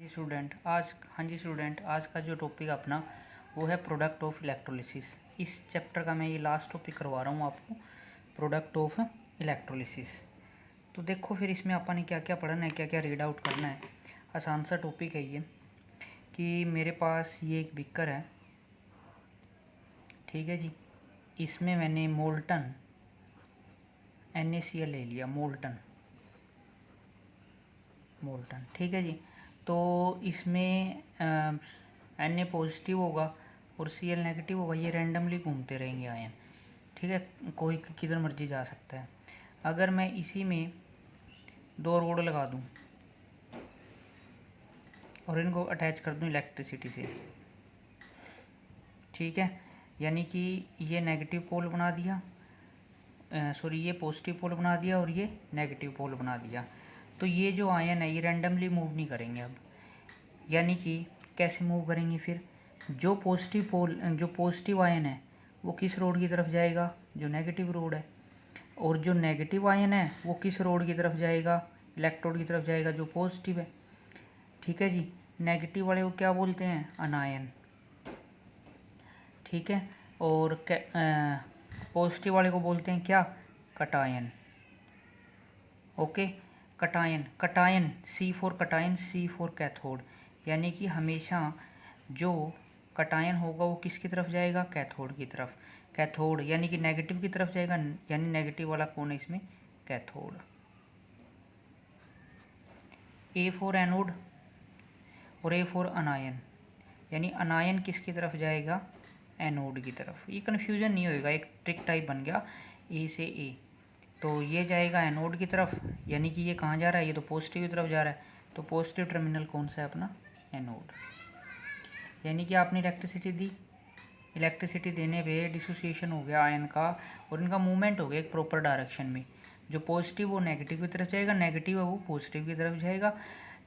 Student, आज का जो टॉपिक अपना वो है प्रोडक्ट ऑफ इलेक्ट्रोलिसिस। इस चैप्टर का मैं ये लास्ट टॉपिक करवा रहा हूँ आपको, प्रोडक्ट ऑफ इलेक्ट्रोलिसिस। तो देखो फिर इसमें अपन ने क्या क्या पढ़ना है, क्या क्या रीड आउट करना है। आसान सा टॉपिक है ये कि मेरे पास ये एक बीकर है, ठीक है जी। इसमें मैंने मोल्टन NaCl ले लिया, मोल्टन, ठीक है जी। तो इसमें Na पॉजिटिव होगा और Cl नेगेटिव होगा, ये रैंडमली घूमते रहेंगे आयन, ठीक है। कोई किधर मर्जी जा सकता है। अगर मैं इसी में दो रोड लगा दूं और इनको अटैच कर दूं इलेक्ट्रिसिटी से, ठीक है, यानी कि ये नेगेटिव पोल बना दिया, ये पॉजिटिव पोल बना दिया और ये नेगेटिव पोल बना दिया। तो ये जो आयन है ये रैंडमली मूव नहीं करेंगे अब, यानी कि कैसे मूव करेंगे फिर। जो पॉजिटिव आयन है वो किस रोड की तरफ जाएगा, जो नेगेटिव रोड है, और जो नेगेटिव आयन है वो किस रोड की तरफ जाएगा, इलेक्ट्रोड की तरफ जाएगा जो पॉजिटिव है, ठीक है जी। नेगेटिव वाले को क्या बोलते हैं, अनायन, ठीक है। और पॉजिटिव वाले को बोलते हैं क्या, cation, okay. Cation C for cation, C for cathode, यानी कि हमेशा जो कटायन होगा वो किसकी तरफ जाएगा, कैथोड की तरफ। कैथोड यानी कि नेगेटिव की तरफ जाएगा, यानी नेगेटिव वाला कौन है इसमें, कैथोड। A फॉर एनोड और A फॉर अनायन, यानी अनायन किसकी तरफ जाएगा, एनोड की तरफ। ये कन्फ्यूजन नहीं होएगा, एक ट्रिक टाइप बन गया A से A। तो ये जाएगा एनोड की तरफ, यानी कि ये कहाँ जा रहा है, ये तो पॉजिटिव की तरफ जा रहा है। तो पॉजिटिव टर्मिनल कौन सा है अपना, एनोड। यानी कि आपने इलेक्ट्रिसिटी दी, इलेक्ट्रिसिटी देने पे डिसोसिएशन हो गया आयन का और इनका मूवमेंट हो गया एक प्रॉपर डायरेक्शन में। जो पॉजिटिव वो नेगेटिव की तरफ जाएगा, नेगेटिव है वो पॉजिटिव की तरफ जाएगा,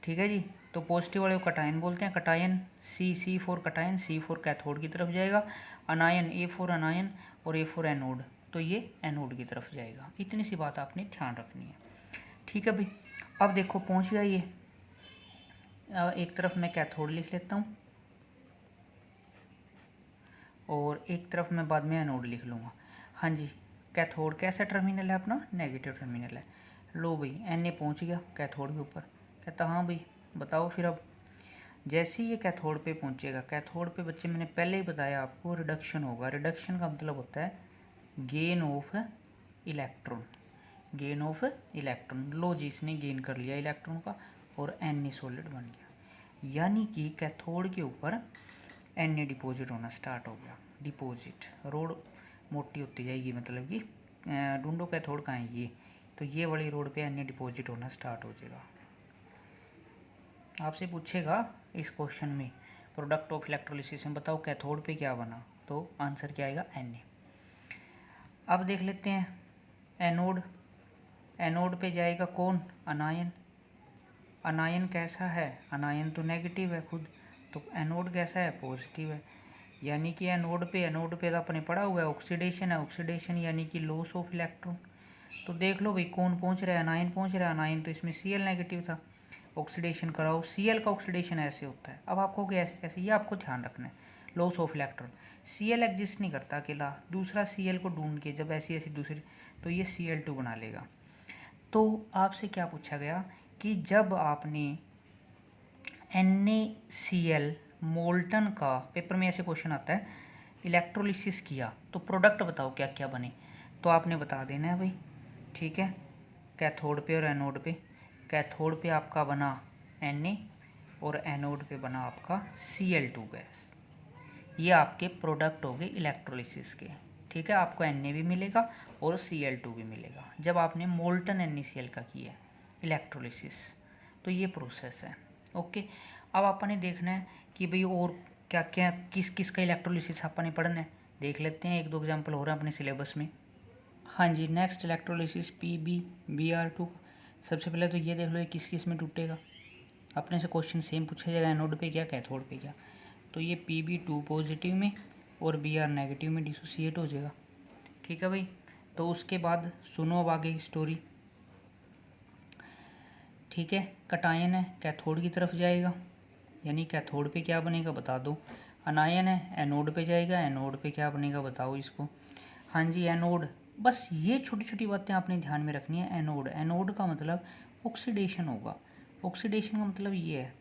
ठीक है जी। तो पॉजिटिव वाले को कटायन बोलते हैं, cation C for cation, C for cathode की तरफ जाएगा। अनायन A फॉर अनायन और A फॉर एनोड, तो ये एनोड की तरफ जाएगा। इतनी सी बात आपने ध्यान रखनी है, ठीक है भाई। अब देखो पहुंच गया ये, एक तरफ मैं कैथोड लिख लेता हूँ और एक तरफ मैं बाद में एनोड लिख लूँगा। हाँ जी, कैथोड कैसा टर्मिनल है अपना, नेगेटिव टर्मिनल है। लो भाई Na पहुँच गया कैथोड के ऊपर। कहता हाँ भाई बताओ फिर। अब जैसे ही ये कैथोड पे पहुँचेगा, कैथोड पे बच्चे मैंने पहले ही बताया आपको, रिडक्शन होगा। रिडक्शन का मतलब होता है gain of electron, gain of electron. लो जी इसने गेन कर लिया इलेक्ट्रॉन का और Na सॉलिड बन गया, यानी कि कैथोड के ऊपर Na डिपॉजिट होना स्टार्ट हो गया। डिपॉजिट, रोड मोटी होती जाएगी, मतलब कि ढूंढो कैथोड कहाँ है, ये तो ये वाली रोड पे Na डिपॉजिट होना स्टार्ट हो जाएगा। आपसे पूछेगा इस क्वेश्चन में प्रोडक्ट ऑफ इलेक्ट्रोलिसिस में बताओ कैथोड पे क्या बना, तो आंसर क्या आएगा, Na। अब देख लेते हैं एनोड। एनोड पे जाएगा कौन, अनायन। अनायन कैसा है, अनायन तो नेगेटिव है खुद, तो एनोड कैसा है, पॉजिटिव है। यानी कि एनोड पे तो अपने पढ़ा हुआ है ऑक्सीडेशन है, ऑक्सीडेशन यानी कि लॉस ऑफ इलेक्ट्रॉन। तो देख लो भाई कौन पहुंच रहा है, अनायन पहुंच रहा है। अनायन तो इसमें Cl नेगेटिव था, ऑक्सीडेशन कराओ, Cl का ऑक्सीडेशन ऐसे होता है। अब आपको कैसे कैसे, ये आपको ध्यान रखना है। Loss of electron, Cl exist नहीं करता अकेला, दूसरा Cl को ढूंढ के जब ऐसी ऐसी दूसरी, तो ये Cl2 बना लेगा। तो आपसे क्या पूछा गया कि जब आपने NaCl मोल्टन का, पेपर में ऐसे क्वेश्चन आता है, इलेक्ट्रोलिसिस किया तो प्रोडक्ट बताओ क्या क्या बने, तो आपने बता देना है भाई, ठीक है। कैथोड पे और एनोड पे, कैथोड पे आपका बना Na और एनोड पे बना आपका Cl2 गैस। ये आपके प्रोडक्ट हो गए इलेक्ट्रोलिसिस के, ठीक है। आपको Na भी मिलेगा और Cl2 भी मिलेगा जब आपने मोल्टन NaCl का किया इलेक्ट्रोलिसिस। तो ये प्रोसेस है, ओके। अब आपने देखना है कि भाई और क्या क्या किस किस का इलेक्ट्रोलिसिस आपने पढ़ना है, देख लेते हैं। एक दो एग्जाम्पल हो रहे हैं अपने सिलेबस में। हाँ जी, नेक्स्ट इलेक्ट्रोलिसिस PbBr2। सबसे पहले तो ये देख लो ये किस किस में टूटेगा, अपने से क्वेश्चन सेम पूछा जाएगा, एनोड पे क्या, कैथोड पे क्या। तो ये Pb2 पॉजिटिव में और Br नेगेटिव में डिसोसिएट हो जाएगा, ठीक है भाई। तो उसके बाद सुनो अब आगे स्टोरी, ठीक है। कटायन है, कैथोड की तरफ जाएगा, यानी कैथोड पे क्या बनेगा बता दो। अनायन है, एनोड पे जाएगा, एनोड पे क्या बनेगा बताओ इसको। हाँ जी एनोड। बस ये छोटी छोटी बातें आपने ध्यान में रखनी है। एनोड, एनोड का मतलब ऑक्सीडेशन होगा। ऑक्सीडेशन का मतलब ये है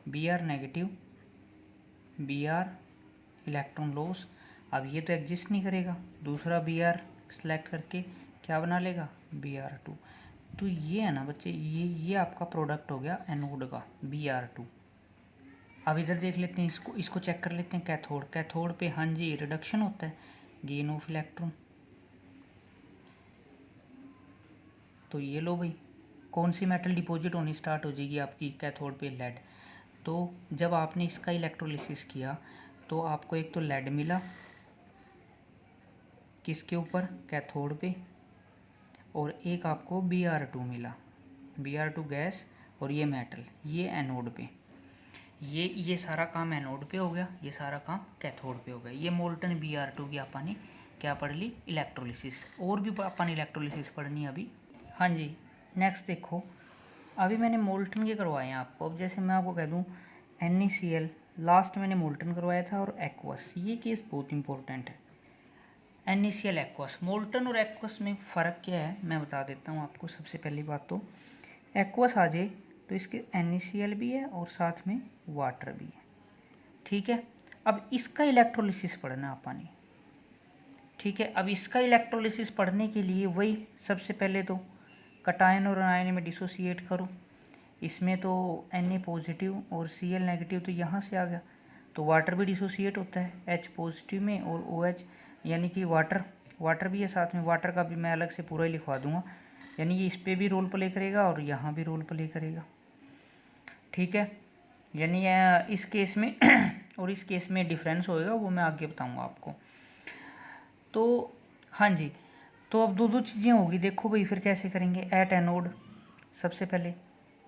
B are negative, B are electron loss. अब ये तो एग्जिस्ट नहीं करेगा, दूसरा बी आर सेलेक्ट करके क्या बना लेगा बी आर टू। तो ये है ना बच्चे, ये आपका प्रोडक्ट हो गया एनोड का बी आर टू। अब इधर देख लेते हैं, इसको चेक कर लेते हैं। कैथोड, कैथोड पे हाँ जी रिडक्शन होता है, गेन ऑफ इलेक्ट्रॉन। तो ये लो भाई, कौन सी मेटल डिपॉजिट होनी स्टार्ट हो जाएगी आपकी कैथोड पे, लेड। तो जब आपने इसका इलेक्ट्रोलिसिस किया तो आपको एक तो लेड मिला किसके ऊपर, कैथोड पे, और एक आपको Br2 मिला, Br2 गैस, और ये मेटल ये एनोड पे। ये सारा काम एनोड पे हो गया, ये सारा काम कैथोड पे हो गया। ये मोल्टन Br2 की आपने क्या पढ़ ली, इलेक्ट्रोलिसिस। और भी अपन इलेक्ट्रोलिसिस पढ़नी है अभी। हाँ जी नेक्स्ट देखो, अभी मैंने मोल्टन के करवाए हैं आपको। अब जैसे मैं आपको कह दूँ NaCl, लास्ट मैंने मोल्टन करवाया था, और एक्वस, ये केस बहुत इंपॉर्टेंट है। NaCl एक्वस, मोल्टन और एक्वस में फ़र्क क्या है मैं बता देता हूँ आपको। सबसे पहली बात तो एक्वस आ जाए तो इसके NaCl भी है और साथ में वाटर भी है, ठीक है। अब इसका इलेक्ट्रोलिसिस पढ़ना है अपन ने, ठीक है। अब इसका इलेक्ट्रोलिसिस पढ़ने के लिए वही सबसे पहले तो कटायन और अनायन में डिसोसिएट करो। इसमें तो Na पॉजिटिव और Cl नेगेटिव, तो यहाँ से आ गया। तो वाटर भी डिसोसिएट होता है H पॉजिटिव में, और OH यानी कि वाटर भी है साथ में। वाटर का भी मैं अलग से पूरा ही लिखवा दूंगा, यानी ये इस पर भी रोल प्ले करेगा और यहाँ भी रोल प्ले करेगा, ठीक है। यानी इस केस में और इस केस में डिफरेंस होएगा, वो मैं आगे बताऊँगा आपको। तो हाँ जी, तो अब दो चीज़ें होगी। देखो भाई फिर कैसे करेंगे। एट एनोड, सबसे पहले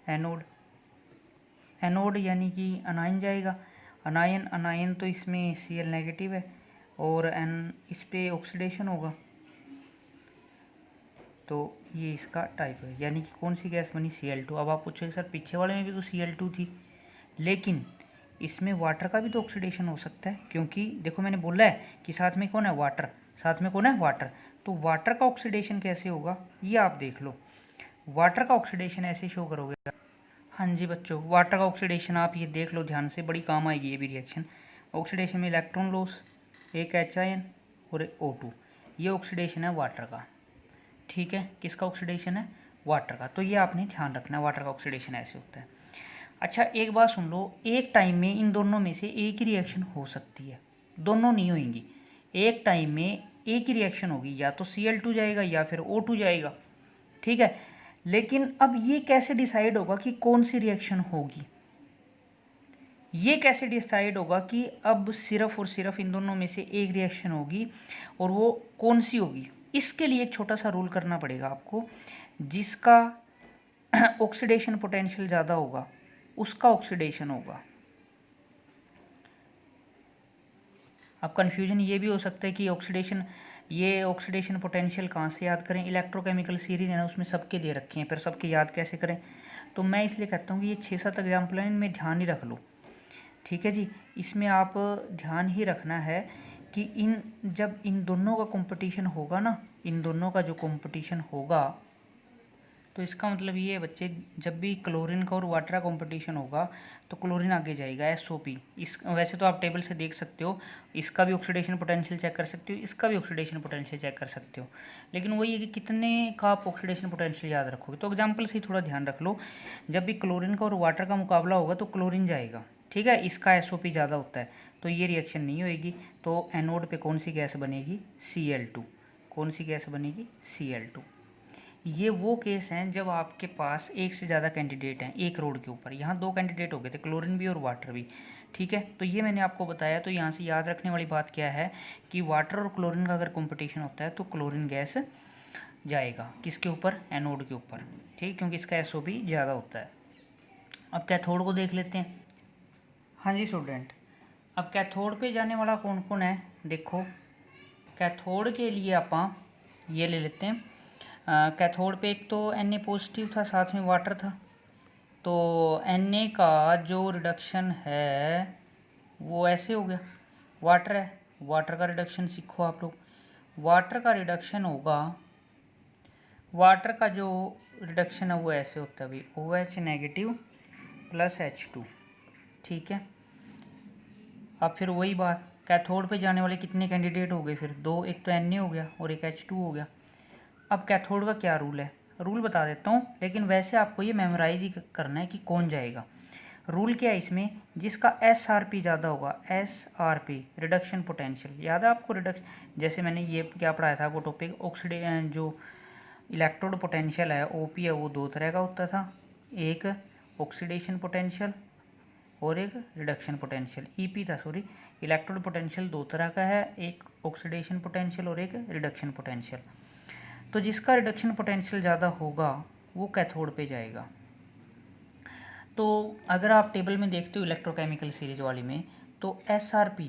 एनोड, एनोड यानी कि अनायन जाएगा। अनायन तो इसमें Cl नेगेटिव है, और एन इस पे ऑक्सीडेशन होगा, तो ये इसका टाइप है। यानी कि कौन सी गैस बनी, Cl2। अब आप पूछोगे सर पीछे वाले में भी तो Cl2 थी, लेकिन इसमें वाटर का भी तो ऑक्सीडेशन हो सकता है, क्योंकि देखो मैंने बोला है कि साथ में कौन है, वाटर, साथ में कौन है, वाटर। तो वाटर का ऑक्सीडेशन कैसे होगा ये आप देख लो। वाटर का ऑक्सीडेशन ऐसे शो करोगे। हाँ जी बच्चों, वाटर का ऑक्सीडेशन आप ये देख लो ध्यान से, बड़ी काम आएगी ये भी रिएक्शन। ऑक्सीडेशन में इलेक्ट्रॉन लॉस, एक H आयन और O2, ये ऑक्सीडेशन है वाटर का, ठीक है। किसका ऑक्सीडेशन है, वाटर का। तो ये आपने ध्यान रखना है, वाटर का ऑक्सीडेशन ऐसे होता है। अच्छा एक बात सुन लो, एक टाइम में इन दोनों में से एक ही रिएक्शन हो सकती है, दोनों नहीं होंगी। एक टाइम में एक ही रिएक्शन होगी, या तो Cl2 जाएगा या फिर O2 जाएगा, ठीक है। लेकिन अब ये कैसे डिसाइड होगा कि कौन सी रिएक्शन होगी, ये कैसे डिसाइड होगा कि अब सिर्फ और सिर्फ इन दोनों में से एक रिएक्शन होगी, और वो कौन सी होगी। इसके लिए एक छोटा सा रूल करना पड़ेगा आपको। जिसका ऑक्सीडेशन पोटेंशियल ज़्यादा होगा उसका ऑक्सीडेशन होगा। अब कन्फ्यूजन ये भी हो सकता है कि ऑक्सीडेशन पोटेंशियल कहाँ से याद करें। इलेक्ट्रोकेमिकल सीरीज है ना, उसमें सबके दे रखे हैं, फिर सबके याद कैसे करें। तो मैं इसलिए कहता हूँ कि ये 6-7 एग्जाम्पल हैं, इनमें ध्यान ही रख लो, ठीक है जी। इसमें आप ध्यान ही रखना है कि जब इन दोनों का कंपटीशन होगा ना, इन दोनों का जो कंपटीशन होगा, तो इसका मतलब ये है बच्चे, जब भी क्लोरीन का और वाटर का कंपटीशन होगा तो क्लोरीन आगे जाएगा, SO3। इस वैसे तो आप टेबल से देख सकते हो, इसका भी ऑक्सीडेशन पोटेंशियल चेक कर सकते हो, इसका भी ऑक्सीडेशन पोटेंशियल चेक कर सकते हो, लेकिन वही है कि कितने का आप ऑक्सीडेशन पोटेंशियल याद रखोगे। तो एग्जाम्पल से ही थोड़ा ध्यान रख लो, जब भी क्लोरीन का और वाटर का मुकाबला होगा तो क्लोरीन जाएगा, ठीक है। इसका SO3 ज़्यादा होता है, तो ये रिएक्शन नहीं होएगी। तो एनोड पे कौन सी गैस बनेगी, Cl2। कौन सी गैस बनेगी, Cl2। ये वो केस हैं जब आपके पास एक से ज़्यादा कैंडिडेट हैं एक रोड के ऊपर। यहाँ 2 कैंडिडेट हो गए थे, क्लोरीन भी और वाटर भी, ठीक है। तो ये मैंने आपको बताया। तो यहाँ से याद रखने वाली बात क्या है कि वाटर और क्लोरीन का अगर कंपटीशन होता है तो क्लोरीन गैस जाएगा किसके ऊपर, एनोड के ऊपर, ठीक, क्योंकि इसका SO भी ज़्यादा होता है। अब कैथोड को देख लेते हैं। हाँ जी स्टूडेंट, अब कैथोड पे जाने वाला कौन कौन है देखो। कैथोड के लिए आप ये ले लेते हैं। कैथोड पे एक तो Na पॉजिटिव था, साथ में वाटर था, तो Na का जो रिडक्शन है वो ऐसे हो गया, वाटर है, वाटर का रिडक्शन सीखो आप लोग। वाटर का रिडक्शन होगा, वाटर का जो रिडक्शन है वो ऐसे होता है भाई, OH नेगेटिव प्लस H2, ठीक है। अब फिर वही बात, कैथोड पे जाने वाले कितने कैंडिडेट हो गए फिर, दो, एक तो Na हो गया और एक H2 हो गया। अब कैथोड का क्या रूल है, रूल बता देता हूँ, लेकिन वैसे आपको ये मेमोराइज ही करना है कि कौन जाएगा। रूल क्या है इसमें, जिसका SRP ज़्यादा होगा, SRP रिडक्शन पोटेंशियल, याद है आपको रिडक्शन, जैसे मैंने ये क्या पढ़ाया था आपको टॉपिक, जो इलेक्ट्रोड पोटेंशियल है OP है वो दो तरह का होता था, एक ऑक्सीडेशन पोटेंशियल और एक रिडक्शन पोटेंशियल, EP था सॉरी। इलेक्ट्रोड पोटेंशियल दो तरह का है, एक ऑक्सीडेशन पोटेंशियल और एक रिडक्शन पोटेंशियल। तो जिसका रिडक्शन पोटेंशियल ज़्यादा होगा वो कैथोड पे जाएगा। तो अगर आप टेबल में देखते हो इलेक्ट्रोकेमिकल सीरीज वाली में, तो SRP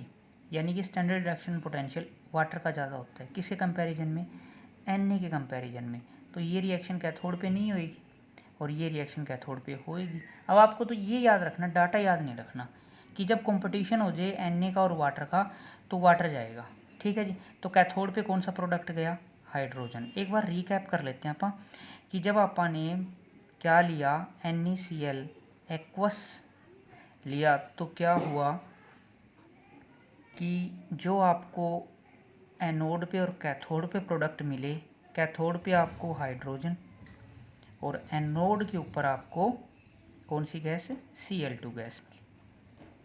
यानी कि स्टैंडर्ड रिडक्शन पोटेंशियल वाटर का ज़्यादा होता है, किसके कंपैरिजन में, Na के कंपैरिजन में। तो ये रिएक्शन कैथोड पे नहीं होएगी और ये रिएक्शन कैथोड पे होएगी। अब आपको तो ये याद रखना, डाटा याद नहीं रखना, कि जब कंपटीशन हो जाए Na का और वाटर का तो वाटर जाएगा, ठीक है जी। तो कैथोड पे कौन सा प्रोडक्ट गया, हाइड्रोजन। एक बार रिकैप कर लेते हैं आप, कि जब आपा ने क्या लिया, NaCl एक्वस लिया, तो क्या हुआ कि जो आपको एनोड पे और कैथोड पे प्रोडक्ट मिले, कैथोड पे आपको हाइड्रोजन और एनोड के ऊपर आपको कौन सी गैस, Cl2 गैस मिली,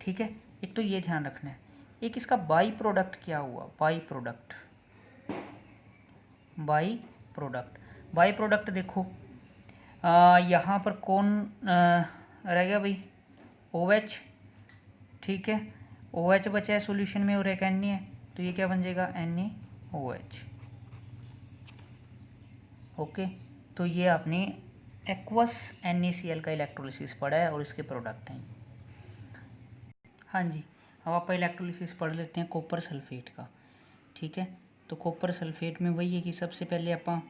ठीक है। एक तो ये ध्यान रखना है। एक इसका बाई प्रोडक्ट क्या हुआ, by product, by product, by product देखो, यहाँ पर कौन रह गया भाई, OH, ठीक है। OH बचा है सॉल्यूशन में और एक Na है, तो ये क्या बन जाएगा, NaOH, ओके। तो ये आपने एक्वस NaCl का इलेक्ट्रोलिसिस पढ़ा है और इसके प्रोडक्ट हैं। हाँ जी, अब आप इलेक्ट्रोलिसिस पढ़ लेते हैं कॉपर सल्फेट का, ठीक है। तो कॉपर सल्फेट में वही है कि सबसे पहले आप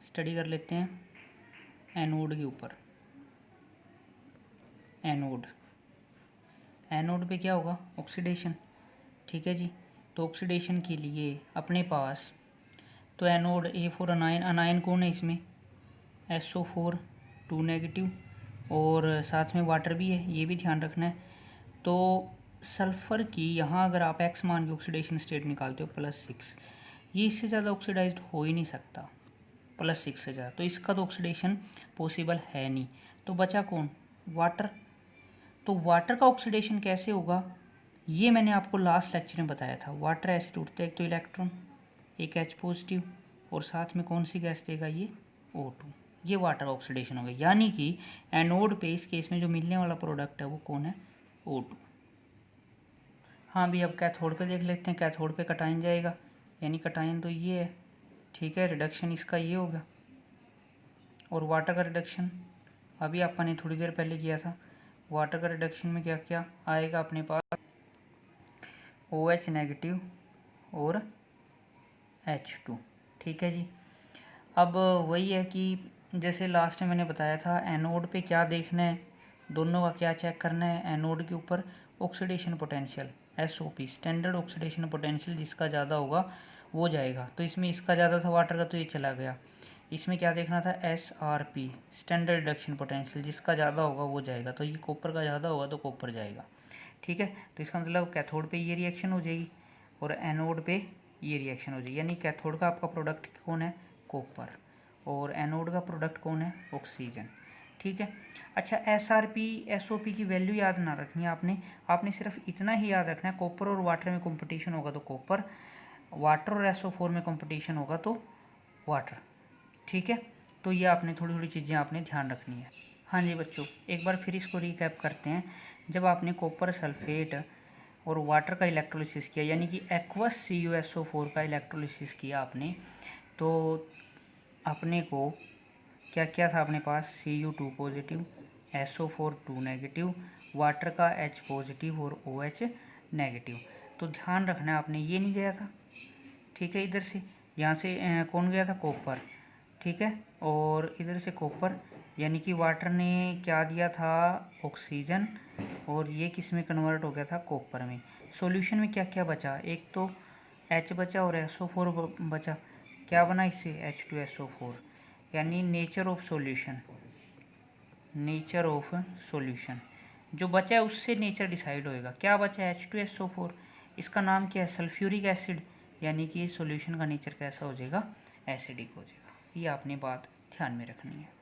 स्टडी कर लेते हैं एनोड के ऊपर, एनोड, एनोड पे क्या होगा, ऑक्सीडेशन, ठीक है जी। तो ऑक्सीडेशन के लिए अपने पास, तो एनोड A4 अनायन, अनायन कौन है इसमें, SO4 2 नेगेटिव और साथ में वाटर भी है, ये भी ध्यान रखना है। तो सल्फ़र की यहाँ अगर आप X मान के ऑक्सीडेशन स्टेट निकालते हो +6, ये इससे ज़्यादा ऑक्सीडाइज्ड हो ही नहीं सकता, +6 से ज़्यादा, तो इसका तो ऑक्सीडेशन पॉसिबल है नहीं। तो बचा कौन, वाटर। तो वाटर का ऑक्सीडेशन कैसे होगा, ये मैंने आपको लास्ट लेक्चर में बताया था। वाटर ऐसे टूटता है, एक तो इलेक्ट्रॉन, एक H पॉजिटिव और साथ में कौन सी गैस देगा, ये O2, ये वाटर ऑक्सीडेशन हो गया। यानी कि एनोड पे इस केस में जो मिलने वाला प्रोडक्ट है वो कौन है, O2। हाँ भी, अब कैथोड पे देख लेते हैं, कैथोड पे कटाइन जाएगा, यानी कटाइन तो ये है, ठीक है। रिडक्शन इसका ये होगा और वाटर का रिडक्शन अभी अपन ने थोड़ी देर पहले किया था। वाटर का रिडक्शन में क्या क्या आएगा अपने पास, OH नेगेटिव और H2, ठीक है जी। अब वही है कि जैसे लास्ट में मैंने बताया था, एनोड पे क्या देखना है, दोनों का क्या चेक करना है, एनोड के ऊपर oxidation potential SOP standard oxidation potential, जिसका ज़्यादा होगा वो जाएगा। तो इसमें इसका ज़्यादा था वाटर का, तो ये चला गया। इसमें क्या देखना था, SRP स्टैंडर्ड रिडक्शन पोटेंशियल, जिसका ज़्यादा होगा वो जाएगा। तो ये कॉपर का ज़्यादा होगा तो कॉपर जाएगा, ठीक है। तो इसका मतलब कैथोड पे ये रिएक्शन हो जाएगी और एनोड पे ये रिएक्शन हो जाएगी, यानी कैथोड का आपका प्रोडक्ट कौन है, कॉपर, और एनोड का प्रोडक्ट कौन है, ऑक्सीजन, ठीक है। अच्छा, SRP SOP की वैल्यू याद ना रखनी है आपने, आपने सिर्फ इतना ही याद रखना है, कॉपर और वाटर में कंपटीशन होगा तो कॉपर, वाटर और SO4 में कंपटीशन होगा तो वाटर, ठीक है। तो ये आपने थोड़ी थोड़ी चीज़ें आपने ध्यान रखनी है। हाँ जी बच्चों, एक बार फिर इसको रिकैप करते हैं। जब आपने कॉपर सल्फेट और वाटर का इलेक्ट्रोलिसिस किया, यानी कि एक्वस CuSO4 का इलेक्ट्रोलिसिस किया आपने, तो अपने को क्या क्या था अपने पास, Cu2 positive, SO4 2 negative, water का H पॉजिटिव और OH नेगेटिव। तो ध्यान रखना है आपने, ये नहीं गया था, ठीक है। इधर से यहाँ से कौन गया था, कॉपर, ठीक है, और इधर से कॉपर, यानी कि वाटर ने क्या दिया था, ऑक्सीजन, और ये किस में कन्वर्ट हो गया था, कॉपर में। सॉल्यूशन में क्या क्या बचा, एक तो H बचा और SO4 बचा। क्या बना इससे, H2SO4। यानी nature of solution, nature of solution जो बचा है उससे नेचर डिसाइड होएगा। क्या बचा है, H2SO4, इसका नाम क्या है, सल्फ्यूरिक एसिड, यानी कि सॉल्यूशन का नेचर कैसा हो जाएगा, एसिडिक हो जाएगा। ये आपने बात ध्यान में रखनी है।